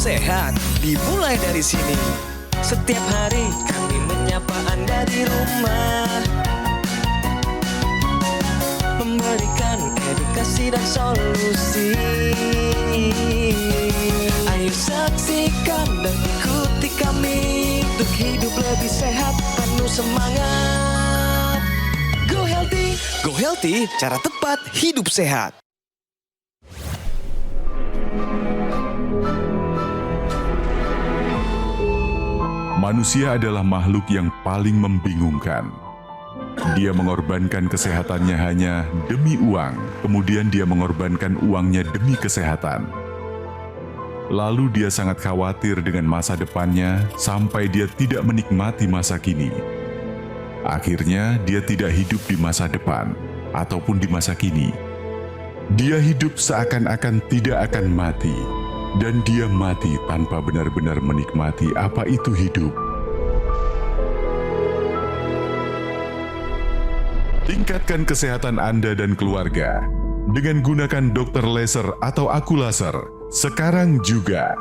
sehat dimulai dari sini. Setiap hari kami menyapa Anda di rumah, memberikan edukasi dan solusi. Ayo saksikan dan ikuti kami untuk hidup lebih sehat, penuh semangat. Go Healthy. Go Healthy, cara tepat hidup sehat. Manusia adalah makhluk yang paling membingungkan. Dia mengorbankan kesehatannya hanya demi uang, kemudian dia mengorbankan uangnya demi kesehatan. Lalu dia sangat khawatir dengan masa depannya sampai dia tidak menikmati masa kini. Akhirnya dia tidak hidup di masa depan ataupun di masa kini. Dia hidup seakan-akan tidak akan mati. Dan dia mati tanpa benar-benar menikmati apa itu hidup. Tingkatkan kesehatan Anda dan keluarga dengan gunakan Dr. Laser atau Aku Laser sekarang juga.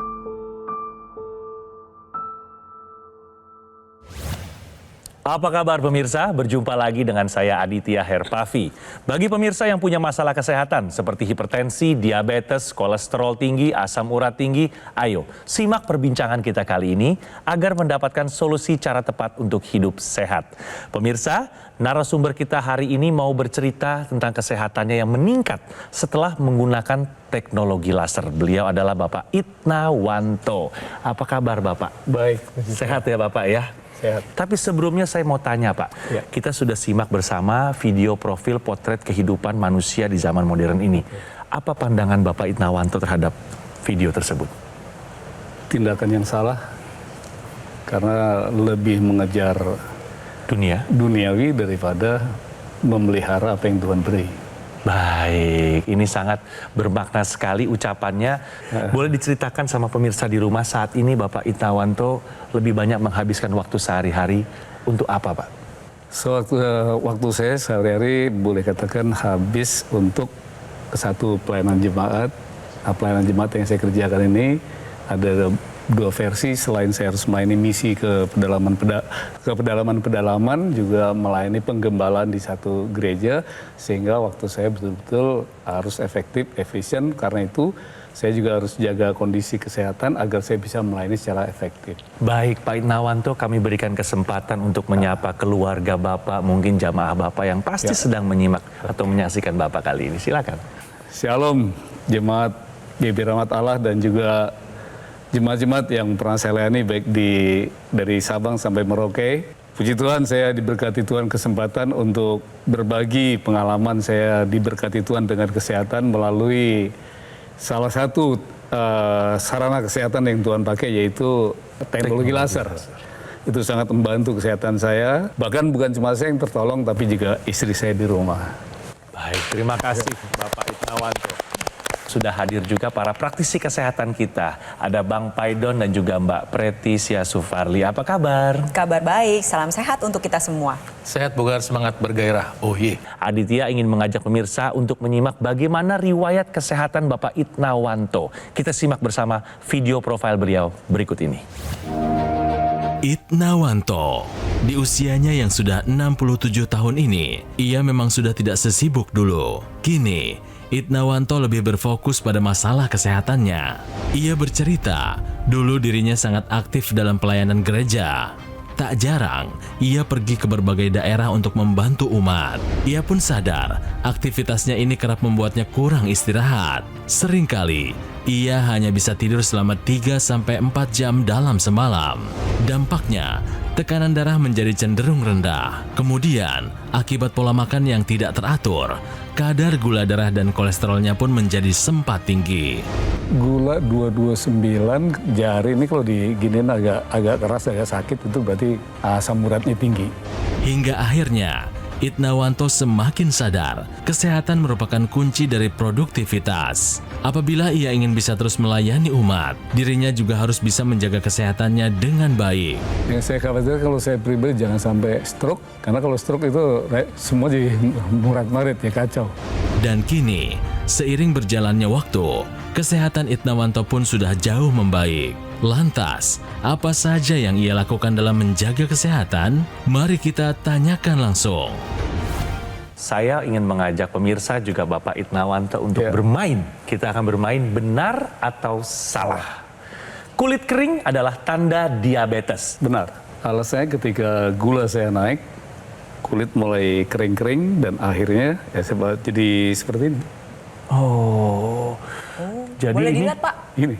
Apa kabar pemirsa? Berjumpa lagi dengan saya Aditya Herpavi. Bagi pemirsa yang punya masalah kesehatan seperti hipertensi, diabetes, kolesterol tinggi, asam urat tinggi, ayo simak perbincangan kita kali ini agar mendapatkan solusi cara tepat untuk hidup sehat. Pemirsa, narasumber kita hari ini mau bercerita tentang kesehatannya yang meningkat setelah menggunakan teknologi laser. Beliau adalah Bapak Itnawanto. Apa kabar Bapak? Baik. Sehat ya Bapak ya? Sehat. Tapi sebelumnya saya mau tanya Pak, Ya. Kita sudah simak bersama video profil potret kehidupan manusia di zaman modern ini. Apa pandangan Bapak Itnawanto terhadap video tersebut? Tindakan yang salah karena lebih mengejar duniawi daripada memelihara apa yang Tuhan beri. Baik, ini sangat bermakna sekali ucapannya. Boleh diceritakan sama pemirsa di rumah saat ini Bapak Itnawanto lebih banyak menghabiskan waktu sehari-hari untuk apa Pak? Waktu saya sehari-hari boleh katakan habis untuk satu pelayanan jemaat. Nah, pelayanan jemaat yang saya kerjakan ini ada dua versi. Selain saya harus melayani misi ke pedalaman, juga melayani penggembalaan di satu gereja, sehingga waktu saya betul-betul harus efektif, efisien. Karena itu saya juga harus jaga kondisi kesehatan agar saya bisa melayani secara efektif. Baik Pak Itnawanto, kami berikan kesempatan untuk menyapa keluarga Bapak, mungkin jamaah Bapak yang pasti sedang menyimak atau menyaksikan Bapak kali ini. Silakan. Shalom, jemaat GBI Rahmat Allah dan juga jemaat-jemaat yang pernah saya layani baik dari Sabang sampai Merauke. Puji Tuhan, saya diberkati Tuhan kesempatan untuk berbagi pengalaman saya diberkati Tuhan dengan kesehatan melalui salah satu sarana kesehatan yang Tuhan pakai, yaitu teknologi laser. Itu sangat membantu kesehatan saya. Bahkan bukan cuma saya yang tertolong, tapi juga istri saya di rumah. Baik, terima kasih Bapak Itnawanto. Sudah hadir juga para praktisi kesehatan kita. Ada Bang Paidon dan juga Mbak Preti Siasufarli. Apa kabar? Kabar baik, salam sehat untuk kita semua. Sehat, bugar, semangat, bergairah. Oh iya. Aditya ingin mengajak pemirsa untuk menyimak bagaimana riwayat kesehatan Bapak Itnawanto. Kita simak bersama video profil beliau berikut ini. Itnawanto, di usianya yang sudah 67 tahun ini, ia memang sudah tidak sesibuk dulu. Kini, Itnawanto lebih berfokus pada masalah kesehatannya. Ia bercerita, dulu dirinya sangat aktif dalam pelayanan gereja. Tak jarang, ia pergi ke berbagai daerah untuk membantu umat. Ia pun sadar, aktivitasnya ini kerap membuatnya kurang istirahat. Seringkali, ia hanya bisa tidur selama 3-4 jam dalam semalam. Dampaknya, tekanan darah menjadi cenderung rendah. Kemudian, akibat pola makan yang tidak teratur, kadar gula darah dan kolesterolnya pun menjadi sempat tinggi. Gula 229, jari ini kalau diginiin agak keras, agak sakit, itu berarti asam uratnya tinggi. Hingga akhirnya, Itnawanto semakin sadar kesehatan merupakan kunci dari produktivitas. Apabila ia ingin bisa terus melayani umat, dirinya juga harus bisa menjaga kesehatannya dengan baik. Yang saya khawatir kalau saya pribadi jangan sampai stroke, karena kalau stroke itu semua jadi murat-marit ya, kacau. Dan kini, seiring berjalannya waktu, kesehatan Itnawanto pun sudah jauh membaik. Lantas, apa saja yang ia lakukan dalam menjaga kesehatan? Mari kita tanyakan langsung. Saya ingin mengajak pemirsa juga Bapak Itnawanto untuk bermain. Kita akan bermain benar atau salah. Kulit kering adalah tanda diabetes. Benar. Alasannya ketika gula saya naik, kulit mulai kering-kering dan akhirnya ya saya jadi seperti ini. Oh. Jadi Boleh ini dilihat Pak, Ini.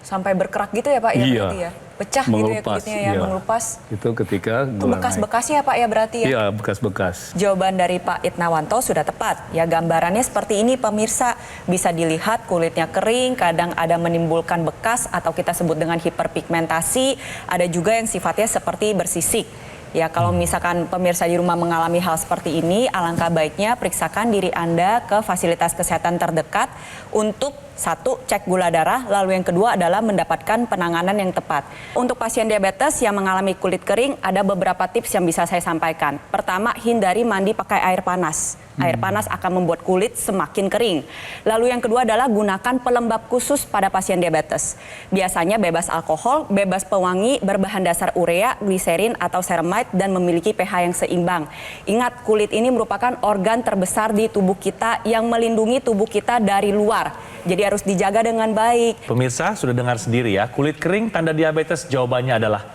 sampai berkerak gitu ya Pak ya? Iya. Berarti ya? Pecah gitu ya Mengelupas, kulitnya ya, iya. mengelupas. Itu ketika Itu gula naik. bekas-bekasnya ya Pak ya berarti ya? Iya, bekas-bekas. Jawaban dari Pak Itnawanto sudah tepat. Ya gambarannya seperti ini pemirsa. Bisa dilihat kulitnya kering, kadang ada menimbulkan bekas atau kita sebut dengan hiperpigmentasi. Ada juga yang sifatnya seperti bersisik. Ya kalau misalkan pemirsa di rumah mengalami hal seperti ini, alangkah baiknya periksakan diri Anda ke fasilitas kesehatan terdekat untuk satu, cek gula darah, lalu yang kedua adalah mendapatkan penanganan yang tepat. Untuk pasien diabetes yang mengalami kulit kering, ada beberapa tips yang bisa saya sampaikan. Pertama, hindari mandi pakai air panas. Air panas akan membuat kulit semakin kering. Lalu yang kedua adalah gunakan pelembab khusus pada pasien diabetes. Biasanya bebas alkohol, bebas pewangi, berbahan dasar urea, gliserin atau ceramide dan memiliki pH yang seimbang. Ingat, kulit ini merupakan organ terbesar di tubuh kita yang melindungi tubuh kita dari luar. Jadi harus dijaga dengan baik. pemirsa sudah dengar sendiri ya, kulit kering tanda diabetes, jawabannya adalah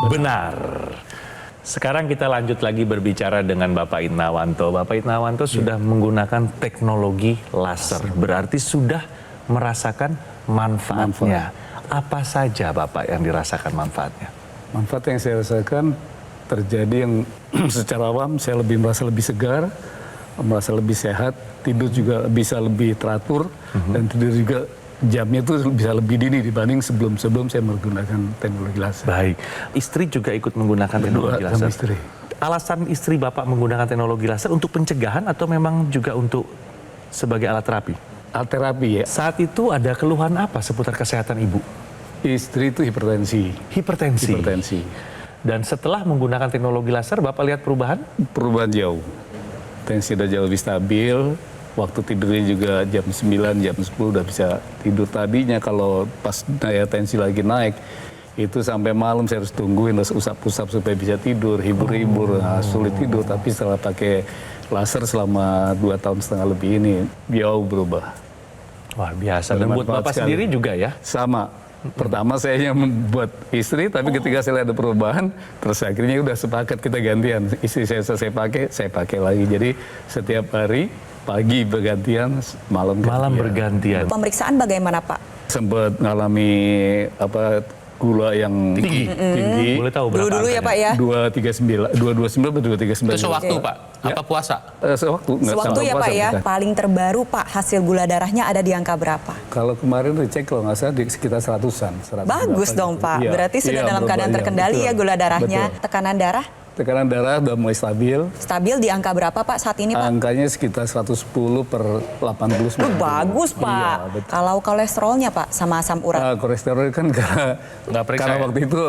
benar. Sekarang kita lanjut lagi berbicara dengan Bapak Itnawanto. Bapak Itnawanto sudah menggunakan teknologi laser, berarti sudah merasakan manfaatnya. Apa saja Bapak yang dirasakan manfaatnya? Manfaat yang saya rasakan terjadi yang secara awam saya merasa lebih segar, merasa lebih sehat, tidur juga bisa lebih teratur, dan tidur juga jamnya itu bisa lebih dini dibanding sebelum saya menggunakan teknologi laser. Baik, istri juga ikut menggunakan teknologi Berdua sama laser. istri. Alasan istri Bapak menggunakan teknologi laser untuk pencegahan atau memang juga untuk sebagai alat terapi? Alat terapi ya. Saat itu ada keluhan apa seputar kesehatan ibu? Istri itu hipertensi. Hipertensi. Dan setelah menggunakan teknologi laser, Bapak lihat perubahan? Perubahan jauh. Tensi udah jauh lebih stabil. Waktu tidurnya juga jam 9, jam 10 udah bisa tidur. Tadinya kalau pas tensi lagi naik, itu sampai malam saya harus tungguin, harus usap-usap supaya bisa tidur, hibur-hibur, sulit tidur. Tapi setelah pakai laser selama 2,5 tahun lebih ini, jauh berubah. Luar biasa. Dan buat Bermanfaat Bapak sekali. sendiri juga ya? Sama. Pertama saya yang membuat istri, tapi ketika saya lihat ada perubahan, terus akhirnya udah sepakat kita gantian. Istri saya selesai pakai, saya pakai lagi. Jadi setiap hari, pagi bergantian, malam Bergantian. Pemeriksaan bagaimana Pak? Sempat ngalami gula yang tinggi. Boleh tahu berapa Dulu ya angkanya? Pak ya? 229 atau 239. Sewaktu Pak, apa puasa? Sewaktu. nggak Sewaktu sampai ya puasa Pak ya? bukan. Paling terbaru Pak, hasil gula darahnya ada di angka berapa? Kalau kemarin dicek kalau nggak salah di sekitar 100-an. 100 Bagus berapa dong gitu. Pak, Iya, berarti sudah iya, dalam berubah, keadaan iya, terkendali betul. ya gula darahnya. Betul. Tekanan darah Tekanan darah udah mulai stabil. stabil di angka berapa Pak saat ini Pak? Angkanya sekitar 110/80. Bagus Iya, Pak. betul. Kalau kolesterolnya Pak sama asam urat? Kolesterol kan Nggak periksa karena ya? waktu itu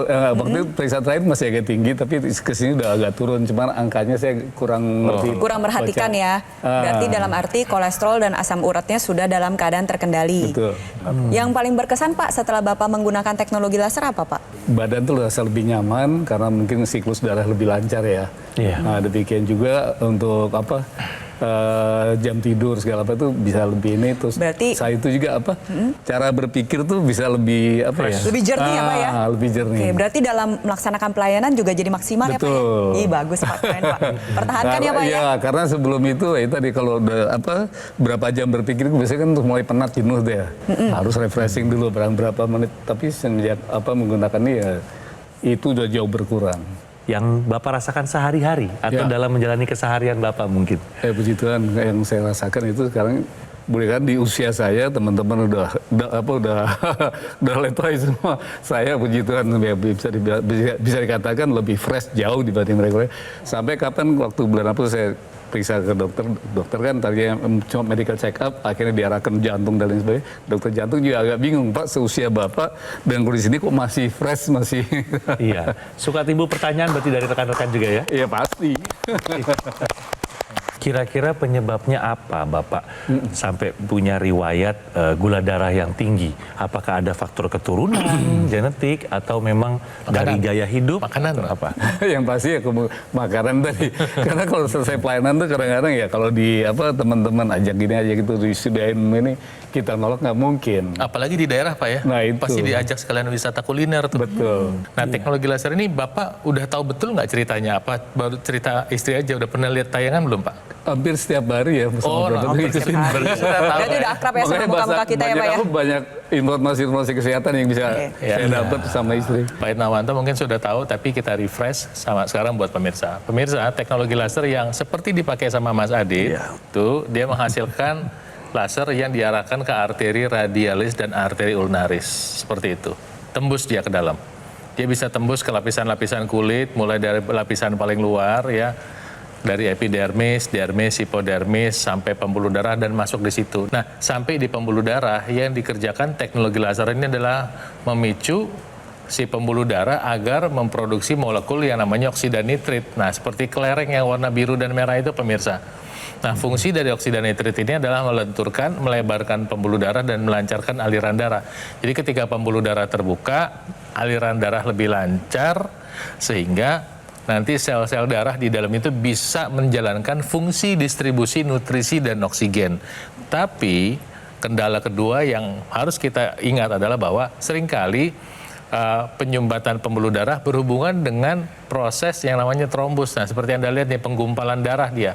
periksa terakhir masih agak tinggi, tapi kesini udah agak turun. Cuman angkanya saya kurang ngerti. Kurang merhatikan baca. ya. Berarti dalam arti kolesterol dan asam uratnya sudah dalam keadaan terkendali. Betul. Yang paling berkesan Pak setelah Bapak menggunakan teknologi laser apa Pak? Badan tuh rasa lebih nyaman karena mungkin siklus darah lebih lancar ya. Iya. Nah, demikian juga untuk jam tidur segala apa itu bisa lebih ini, terus Berarti- saya itu juga cara berpikir tuh bisa lebih Lebih jernih ya Pak ya? Lebih jernih. Oke, berarti dalam melaksanakan pelayanan juga jadi maksimal ya Pak ya? Betul. Ih bagus Pak, keren Pak. Pertahankan ya Pak ya? Iya, karena sebelum itu ya tadi kalau udah berapa jam berpikir biasanya kan untuk mulai penat jenuh deh ya. Harus refreshing dulu berapa menit, tapi semenjak menggunakan ini ya itu udah jauh berkurang. Yang Bapak rasakan sehari-hari atau Ya. dalam menjalani keseharian Bapak mungkin? Puji Tuhan yang saya rasakan itu sekarang boleh kan di usia saya teman-teman udah udah letoy semua. Saya puji Tuhan ya, bisa dikatakan lebih fresh jauh dibanding mereka. Sampai kapan waktu bulan April saya periksa ke dokter kan tadinya cuma medical check up, akhirnya diarahkan jantung dan lain sebagainya. Dokter jantung juga agak bingung, Pak, seusia Bapak dan kondisi ini kok masih fresh, masih Iya. Suka timbul pertanyaan berarti dari rekan-rekan juga ya? Iya pasti. Kira-kira penyebabnya apa, Bapak? Sampai punya riwayat gula darah yang tinggi. Apakah ada faktor keturunan, genetik, atau memang dari gaya hidup? Makanan. Atau apa? Yang pasti ya makanan tadi. Karena kalau selesai pelayanan tuh kadang-kadang ya kalau di teman-teman ajak gini aja gitu disudahin ini, kita nolak nggak mungkin. Apalagi di daerah Pak ya, Nah, itu. pasti diajak sekalian wisata kuliner tuh. Betul. Nah teknologi laser ini Bapak udah tahu betul nggak ceritanya apa? Baru cerita istri aja, udah pernah lihat tayangan belum Pak? Hampir setiap hari ya. Oh, hampir setiap hari. Berarti udah akrab ya sama muka-muka kita ya Pak ya? Banyak informasi kesehatan yang bisa saya dapat sama istri. Pak Itnawanto mungkin sudah tahu, tapi kita refresh sama sekarang buat pemirsa. Pemirsa, teknologi laser yang seperti dipakai sama Mas Adit, tuh dia menghasilkan laser yang diarahkan ke arteri radialis dan arteri ulnaris. Seperti itu. Tembus dia ke dalam. Dia bisa tembus ke lapisan-lapisan kulit, mulai dari lapisan paling luar ya, dari epidermis, dermis, hipodermis, sampai pembuluh darah dan masuk di situ. Nah, sampai di pembuluh darah yang dikerjakan teknologi laser ini adalah memicu si pembuluh darah agar memproduksi molekul yang namanya oksida nitrit. Nah, seperti kelereng yang warna biru dan merah itu pemirsa. Nah, fungsi dari oksida nitrit ini adalah melenturkan, melebarkan pembuluh darah dan melancarkan aliran darah. Jadi ketika pembuluh darah terbuka, aliran darah lebih lancar sehingga nanti sel-sel darah di dalam itu bisa menjalankan fungsi distribusi nutrisi dan oksigen. Tapi kendala kedua yang harus kita ingat adalah bahwa seringkali penyumbatan pembuluh darah berhubungan dengan proses yang namanya trombus. Nah, seperti Anda lihat nih, penggumpalan darah dia.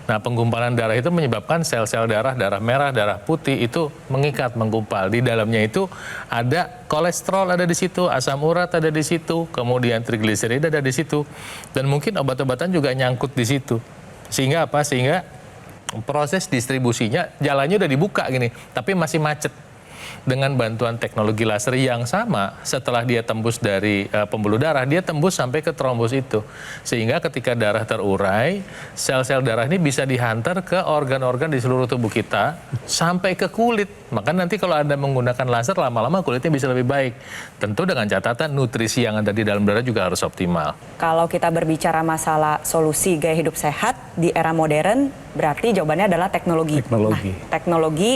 Nah, penggumpalan darah itu menyebabkan sel-sel darah, darah merah, darah putih itu mengikat, menggumpal. Di dalamnya itu ada kolesterol ada di situ, asam urat ada di situ, kemudian trigliserida ada di situ, dan mungkin obat-obatan juga nyangkut di situ. Sehingga apa? Sehingga proses distribusinya jalannya udah dibuka gini, tapi masih macet. Dengan bantuan teknologi laser yang sama, setelah dia tembus dari pembuluh darah, dia tembus sampai ke trombus itu. Sehingga ketika darah terurai, sel-sel darah ini bisa dihantar ke organ-organ di seluruh tubuh kita, sampai ke kulit. Maka nanti kalau Anda menggunakan laser, lama-lama kulitnya bisa lebih baik. Tentu dengan catatan nutrisi yang ada di dalam darah juga harus optimal. Kalau kita berbicara masalah solusi gaya hidup sehat di era modern, berarti jawabannya adalah teknologi. Teknologi. Nah, teknologi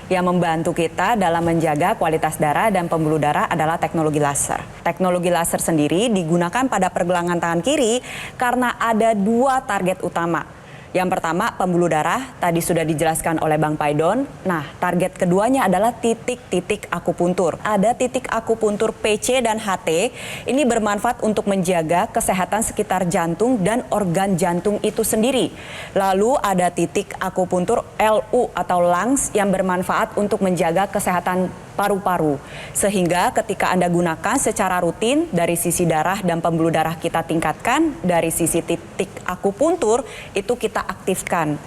yang membantu kita dalam menjaga kualitas darah dan pembuluh darah adalah teknologi laser. Teknologi laser sendiri digunakan pada pergelangan tangan kiri karena ada dua target utama. Yang pertama, pembuluh darah, tadi sudah dijelaskan oleh Bang Paidon. Nah, target keduanya adalah titik-titik akupuntur. Ada titik akupuntur PC dan HT, ini bermanfaat untuk menjaga kesehatan sekitar jantung dan organ jantung itu sendiri. Lalu ada titik akupuntur LU atau lungs yang bermanfaat untuk menjaga kesehatan paru-paru. Sehingga ketika Anda gunakan secara rutin dari sisi darah dan pembuluh darah kita tingkatkan, dari sisi titik akupuntur itu kita aktifkan.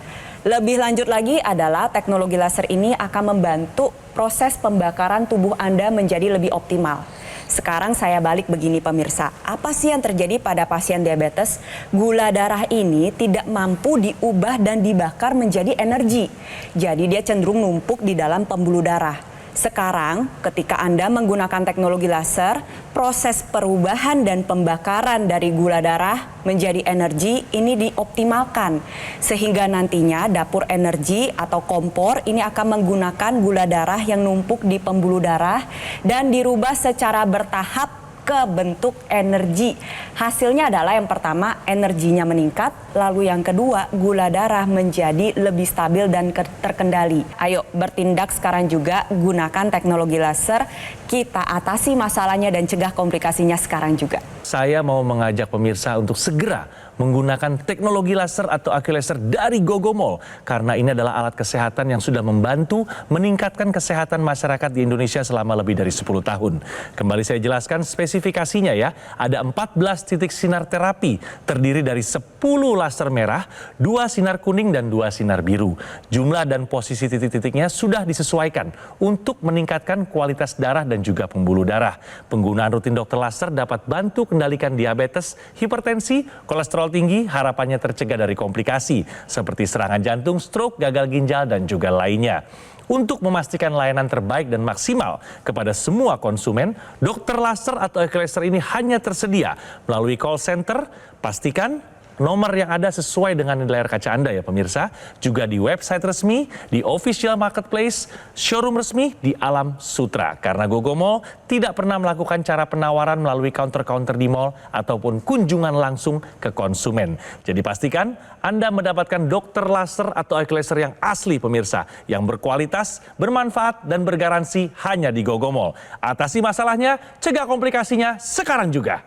Lebih lanjut lagi adalah teknologi laser ini akan membantu proses pembakaran tubuh Anda menjadi lebih optimal. Sekarang saya balik begini pemirsa, apa sih yang terjadi pada pasien diabetes? Gula darah ini tidak mampu diubah dan dibakar menjadi energi. Jadi dia cenderung numpuk di dalam pembuluh darah. Sekarang, ketika Anda menggunakan teknologi laser, proses perubahan dan pembakaran dari gula darah menjadi energi ini dioptimalkan. Sehingga nantinya dapur energi atau kompor ini akan menggunakan gula darah yang numpuk di pembuluh darah dan dirubah secara bertahap ke bentuk energi. Hasilnya adalah yang pertama, energinya meningkat, lalu yang kedua, gula darah menjadi lebih stabil dan terkendali. Ayo bertindak sekarang juga, gunakan teknologi laser, kita atasi masalahnya dan cegah komplikasinya sekarang juga. Saya mau mengajak pemirsa untuk segera menggunakan teknologi laser atau AcuLaser dari Gogomol karena ini adalah alat kesehatan yang sudah membantu meningkatkan kesehatan masyarakat di Indonesia selama lebih dari 10 tahun. Kembali saya jelaskan spesifikasinya ya. Ada 14 titik sinar terapi terdiri dari 10 laser merah, 2 sinar kuning dan 2 sinar biru. Jumlah dan posisi titik-titiknya sudah disesuaikan untuk meningkatkan kualitas darah dan juga pembuluh darah. Penggunaan rutin dokter laser dapat bantu kendalikan diabetes, hipertensi, kolesterol tinggi, harapannya tercegah dari komplikasi seperti serangan jantung, stroke, gagal ginjal, dan juga lainnya. Untuk memastikan layanan terbaik dan maksimal kepada semua konsumen, dokter laser atau AcuLaser ini hanya tersedia melalui call center. Pastikan Nomor yang ada sesuai dengan di layar kaca Anda ya pemirsa. Juga di website resmi, di official marketplace, showroom resmi di Alam Sutra. Karena Gogo Mall tidak pernah melakukan cara penawaran melalui counter-counter di mall ataupun kunjungan langsung ke konsumen. Jadi pastikan Anda mendapatkan dokter laser atau eye laser yang asli pemirsa, yang berkualitas, bermanfaat dan bergaransi hanya di Gogo Mall. Atasi masalahnya, cegah komplikasinya sekarang juga.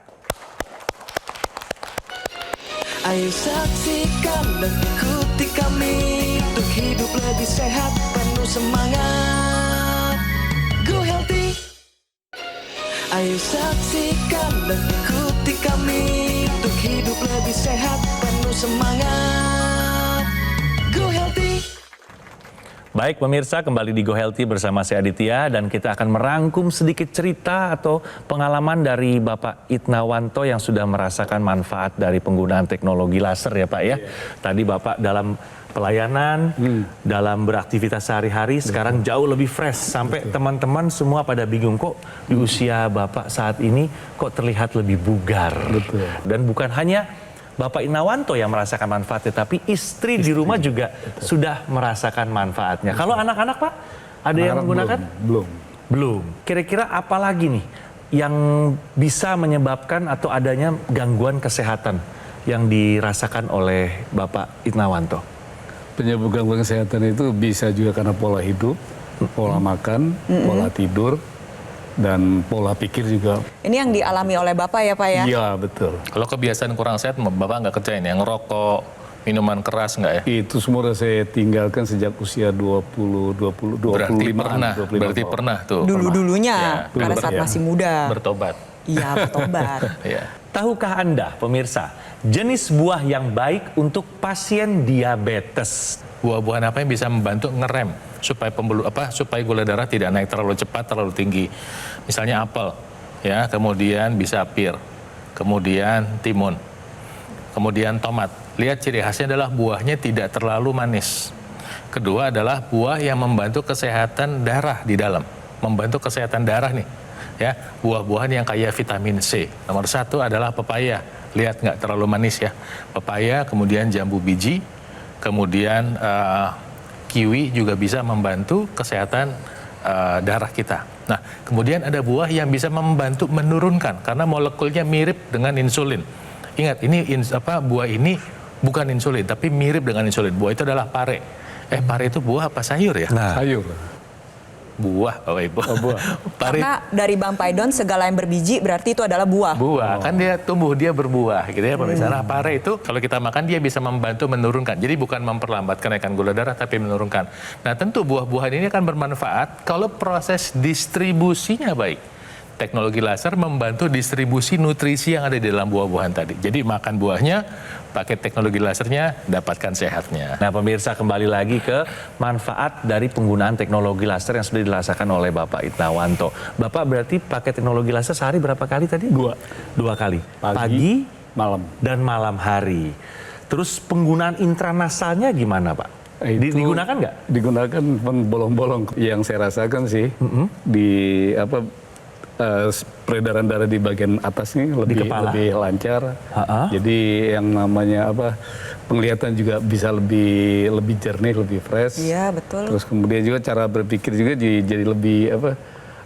Ayo saksikan dan ikuti kami untuk hidup lebih sehat, penuh semangat. Go Healthy. Ayo saksikan dan ikuti kami untuk hidup lebih sehat, penuh semangat. Go Healthy. Baik pemirsa, kembali di Go Healthy bersama saya Aditya dan kita akan merangkum sedikit cerita atau pengalaman dari Bapak Itnawanto yang sudah merasakan manfaat dari penggunaan teknologi laser ya Pak ya. Tadi Bapak dalam pelayanan, dalam beraktivitas sehari-hari sekarang jauh lebih fresh sampai teman-teman semua pada bingung kok di usia Bapak saat ini kok terlihat lebih bugar. Dan bukan hanya Bapak Itnawanto yang merasakan manfaatnya, tapi istri di rumah juga sudah merasakan manfaatnya. Kalau anak-anak Pak, ada yang menggunakan? Belum. Kira-kira apa lagi nih yang bisa menyebabkan atau adanya gangguan kesehatan yang dirasakan oleh Bapak Itnawanto? Penyebab gangguan kesehatan itu bisa juga karena pola hidup, pola makan, pola tidur, dan pola pikir juga. Ini yang dialami oleh Bapak ya Pak ya? Iya, betul. Kalau kebiasaan kurang sehat, Bapak nggak kerjain ya? Ngerokok, minuman keras nggak ya? Itu semua udah saya tinggalkan sejak usia 25 Berarti pernah tuh. Dulu-dulunya, Ya, pada dulu saat ya. masih muda. Bertobat. Iya, bertobat. Ya. Tahukah Anda pemirsa, jenis buah yang baik untuk pasien diabetes? Buah-buahan apa yang bisa membantu ngerem supaya supaya gula darah tidak naik terlalu cepat, terlalu tinggi. Misalnya apel, ya, kemudian bisa pir, kemudian timun, kemudian tomat. Lihat ciri khasnya adalah buahnya tidak terlalu manis. Kedua adalah buah yang membantu kesehatan darah di dalam, membantu kesehatan darah nih. Ya, buah-buahan yang kaya vitamin C. Nomor 1 adalah pepaya. Lihat nggak terlalu manis ya. Pepaya, kemudian jambu biji, kemudian kiwi juga bisa membantu kesehatan darah kita. Nah, kemudian ada buah yang bisa membantu menurunkan karena molekulnya mirip dengan insulin. Ingat, ini buah ini bukan insulin, tapi mirip dengan insulin. Buah itu adalah pare. Pare itu buah apa sayur ya? Sayur. Buah, Bapak Ibu. Buah. Pare Karena dari Bang Paidon segala yang berbiji berarti itu adalah buah. buah, kan dia tumbuh, dia berbuah gitu ya pemirsa. Nah, pare itu kalau kita makan dia bisa membantu menurunkan. Jadi bukan memperlambat kenaikan gula darah tapi menurunkan. Nah, tentu buah-buahan ini akan bermanfaat kalau proses distribusinya baik. Teknologi laser membantu distribusi nutrisi yang ada di dalam buah-buahan tadi. Jadi makan buahnya, pakai teknologi lasernya, dapatkan sehatnya. Nah pemirsa, kembali lagi ke manfaat dari penggunaan teknologi laser yang sudah dirasakan oleh Bapak Itnawanto. Bapak berarti pakai teknologi laser sehari berapa kali tadi? Dua kali. Pagi, malam. dan malam hari. Terus penggunaan intranasalnya gimana Pak? Digunakan nggak? Digunakan bolong-bolong. Yang saya rasakan sih di peredaran darah di bagian atas nih lebih lancar. Jadi yang namanya penglihatan juga bisa lebih jernih, lebih fresh. Iya, betul. Terus kemudian juga cara berpikir juga jadi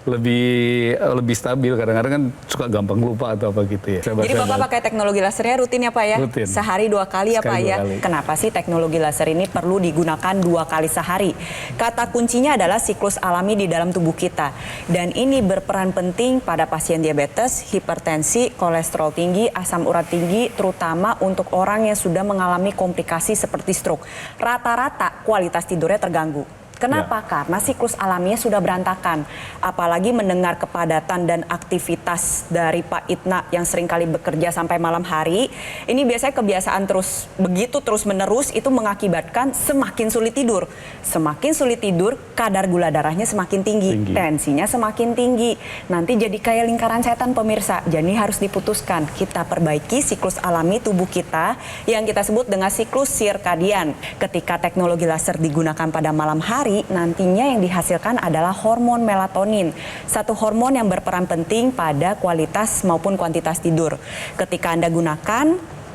lebih stabil. Kadang-kadang kan suka gampang lupa atau apa gitu ya. Jadi Bapak pakai teknologi lasernya rutin ya Pak ya? Rutin. Sehari 2 kali ya Pak Sekali ya? 2 kali. Kenapa sih teknologi laser ini perlu digunakan 2 kali sehari? Kata kuncinya adalah siklus alami di dalam tubuh kita. Dan ini berperan penting pada pasien diabetes, hipertensi, kolesterol tinggi, asam urat tinggi, terutama untuk orang yang sudah mengalami komplikasi seperti stroke. Rata-rata kualitas tidurnya terganggu. Kenapa? Karena siklus alaminya sudah berantakan. Apalagi mendengar kepadatan dan aktivitas dari Pak Itna yang seringkali bekerja sampai malam hari. Ini biasanya kebiasaan terus menerus itu mengakibatkan semakin sulit tidur. Semakin sulit tidur, kadar gula darahnya semakin tinggi. Tensinya semakin tinggi. Nanti jadi kayak lingkaran setan pemirsa. Jadi harus diputuskan. Kita perbaiki siklus alami tubuh kita yang kita sebut dengan siklus sirkadian. Ketika teknologi laser digunakan pada malam hari, nantinya yang dihasilkan adalah hormon melatonin. Satu hormon yang berperan penting pada kualitas maupun kuantitas tidur. Ketika Anda gunakan,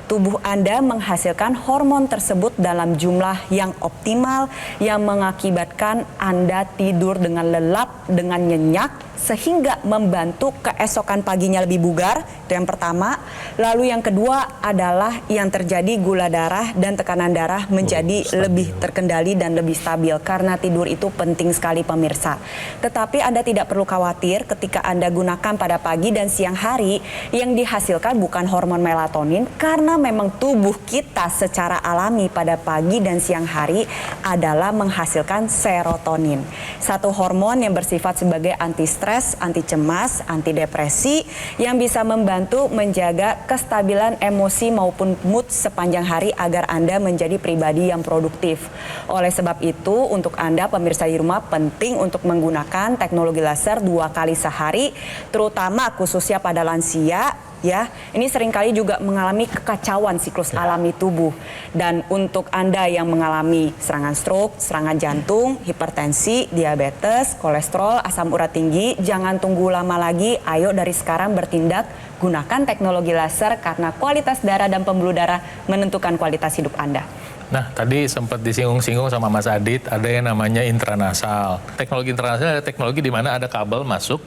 tubuh Anda menghasilkan hormon tersebut dalam jumlah yang optimal yang mengakibatkan Anda tidur dengan lelap, dengan nyenyak, sehingga membantu keesokan paginya lebih bugar. Itu yang pertama. Lalu yang kedua adalah yang terjadi gula darah dan tekanan darah menjadi lebih terkendali dan lebih stabil, karena tidur itu penting sekali pemirsa. Tetapi Anda tidak perlu khawatir ketika Anda gunakan pada pagi dan siang hari, yang dihasilkan bukan hormon melatonin, karena memang tubuh kita secara alami pada pagi dan siang hari adalah menghasilkan serotonin. Satu hormon yang bersifat sebagai anti stres, anti cemas, anti depresi, yang bisa membantu menjaga kestabilan emosi maupun mood sepanjang hari agar Anda menjadi pribadi yang produktif. Oleh sebab itu, untuk Anda pemirsa di rumah penting untuk menggunakan teknologi laser 2 kali sehari, terutama khususnya pada lansia. Ya, ini seringkali juga mengalami kekacauan siklus alami tubuh. Dan untuk Anda yang mengalami serangan stroke, serangan jantung, hipertensi, diabetes, kolesterol, asam urat tinggi, jangan tunggu lama lagi. Ayo dari sekarang bertindak, gunakan teknologi laser karena kualitas darah dan pembuluh darah menentukan kualitas hidup Anda. Nah, tadi sempat disinggung-singgung sama Mas Adit, ada yang namanya intranasal. Teknologi intranasal adalah teknologi di mana ada kabel masuk,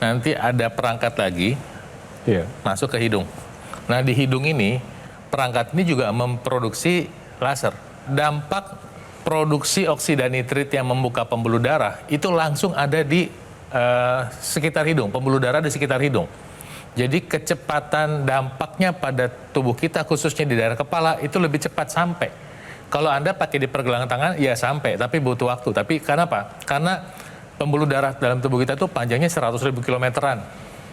nanti ada perangkat lagi, masuk ke hidung. Nah, di hidung ini, perangkat ini juga memproduksi laser. Dampak produksi oksida nitrit yang membuka pembuluh darah, itu langsung ada di sekitar hidung, pembuluh darah di sekitar hidung. Jadi kecepatan dampaknya pada tubuh kita, khususnya di daerah kepala, itu lebih cepat sampai. Kalau Anda pakai di pergelangan tangan, ya sampai, tapi butuh waktu. Tapi kenapa? Karena pembuluh darah dalam tubuh kita itu panjangnya 100.000 kilometeran.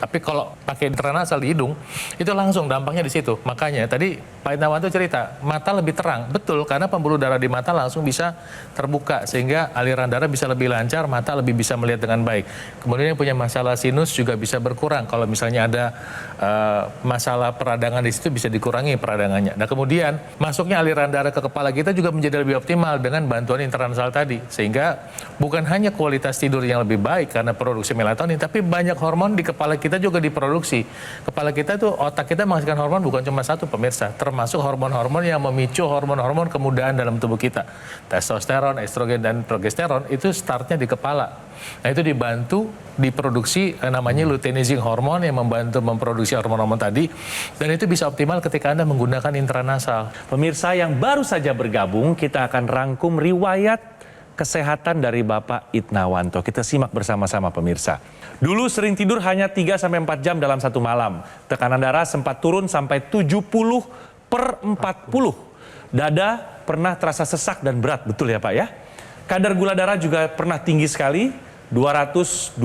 Tapi kalau pakai intranasal di hidung, itu langsung dampaknya di situ. Makanya tadi Pak Itnawanto cerita, mata lebih terang. Betul, karena pembuluh darah di mata langsung bisa terbuka, sehingga aliran darah bisa lebih lancar, mata lebih bisa melihat dengan baik. Kemudian yang punya masalah sinus juga bisa berkurang. Kalau misalnya ada masalah peradangan di situ, bisa dikurangi peradangannya. Nah, kemudian masuknya aliran darah ke kepala kita juga menjadi lebih optimal dengan bantuan intranasal tadi. Sehingga bukan hanya kualitas tidur yang lebih baik karena produksi melatonin, tapi banyak hormon di kepala kita juga diproduksi. Kepala kita tuh, otak kita menghasilkan hormon bukan cuma satu pemirsa, termasuk hormon-hormon yang memicu hormon-hormon kemudahan dalam tubuh kita. Testosteron, estrogen, dan progesteron itu startnya di kepala. Nah, itu dibantu diproduksi namanya luteinizing hormon yang membantu memproduksi hormon-hormon tadi, dan itu bisa optimal ketika Anda menggunakan intranasal. Pemirsa yang baru saja bergabung, kita akan rangkum riwayat kesehatan dari Bapak Itnawanto. Kita simak bersama-sama pemirsa. Dulu sering tidur hanya 3-4 jam dalam satu malam. Tekanan darah sempat turun sampai 70/40. Dada pernah terasa sesak dan berat, betul ya Pak ya? Kadar gula darah juga pernah tinggi sekali, 229.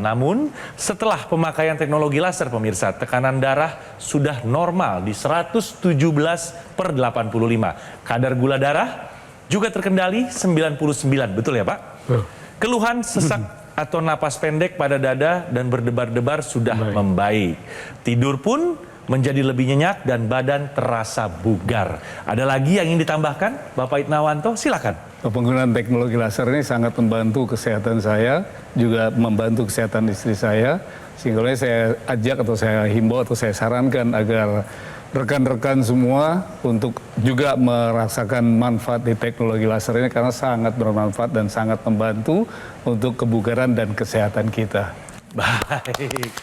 Namun setelah pemakaian teknologi laser pemirsa, tekanan darah sudah normal di 117/85. Kadar gula darah juga terkendali 99, betul ya Pak? Keluhan sesak atau napas pendek pada dada dan berdebar-debar sudah membaik. Tidur pun menjadi lebih nyenyak dan badan terasa bugar. Ada lagi yang ingin ditambahkan Bapak Itnawanto? Silakan. Penggunaan teknologi laser ini sangat membantu kesehatan saya, juga membantu kesehatan istri saya. Sehingga saya ajak atau saya himbau atau saya sarankan agar rekan-rekan semua untuk juga merasakan manfaat di teknologi laser ini, karena sangat bermanfaat dan sangat membantu untuk kebugaran dan kesehatan kita. Baik.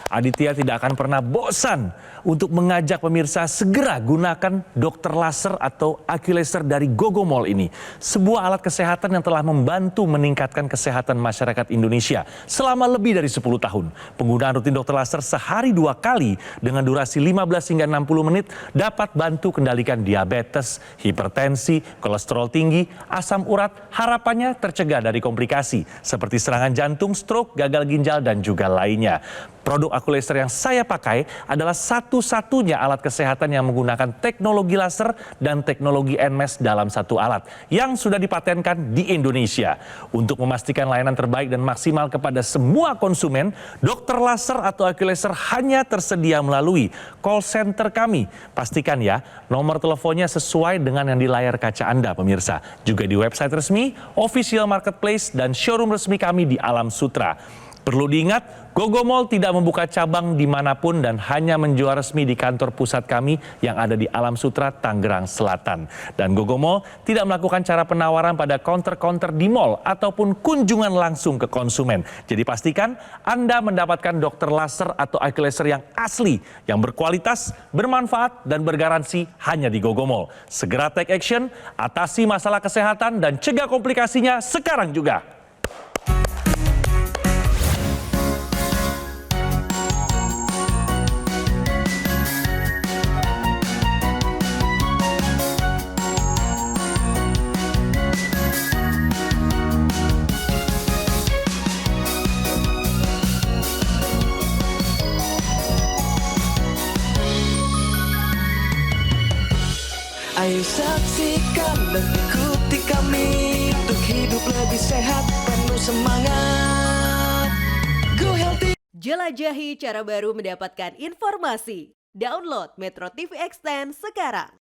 Aditya tidak akan pernah bosan untuk mengajak pemirsa segera gunakan dokter laser atau AccuLaser dari Gogomall ini. Sebuah alat kesehatan yang telah membantu meningkatkan kesehatan masyarakat Indonesia selama lebih dari 10 tahun. Penggunaan rutin dokter laser sehari 2 kali dengan durasi 15 hingga 60 menit dapat bantu kendalikan diabetes, hipertensi, kolesterol tinggi, asam urat. Harapannya tercegah dari komplikasi seperti serangan jantung, stroke, gagal ginjal, dan juga lainnya. Produk AccuLaser yang saya pakai adalah satu-satunya alat kesehatan yang menggunakan teknologi laser dan teknologi NMES dalam satu alat yang sudah dipatenkan di Indonesia. Untuk memastikan layanan terbaik dan maksimal kepada semua konsumen, dokter laser atau AccuLaser hanya tersedia melalui call center kami. Pastikan ya, nomor teleponnya sesuai dengan yang di layar kaca Anda pemirsa. Juga di website resmi, official marketplace, dan showroom resmi kami di Alam Sutra. Perlu diingat, Gogomall tidak membuka cabang dimanapun dan hanya menjual resmi di kantor pusat kami yang ada di Alam Sutra, Tangerang Selatan. Dan Gogomall tidak melakukan cara penawaran pada counter-counter di mall ataupun kunjungan langsung ke konsumen. Jadi pastikan Anda mendapatkan dokter laser atau eye laser yang asli, yang berkualitas, bermanfaat, dan bergaransi hanya di Gogomall. Segera take action, atasi masalah kesehatan, dan cegah komplikasinya sekarang juga. Ayo saksikan dan ikuti kami untuk hidup lebih sehat, penuh semangat. Go Healthy. Jelajahi cara baru mendapatkan informasi. Download Metro TV Extend sekarang.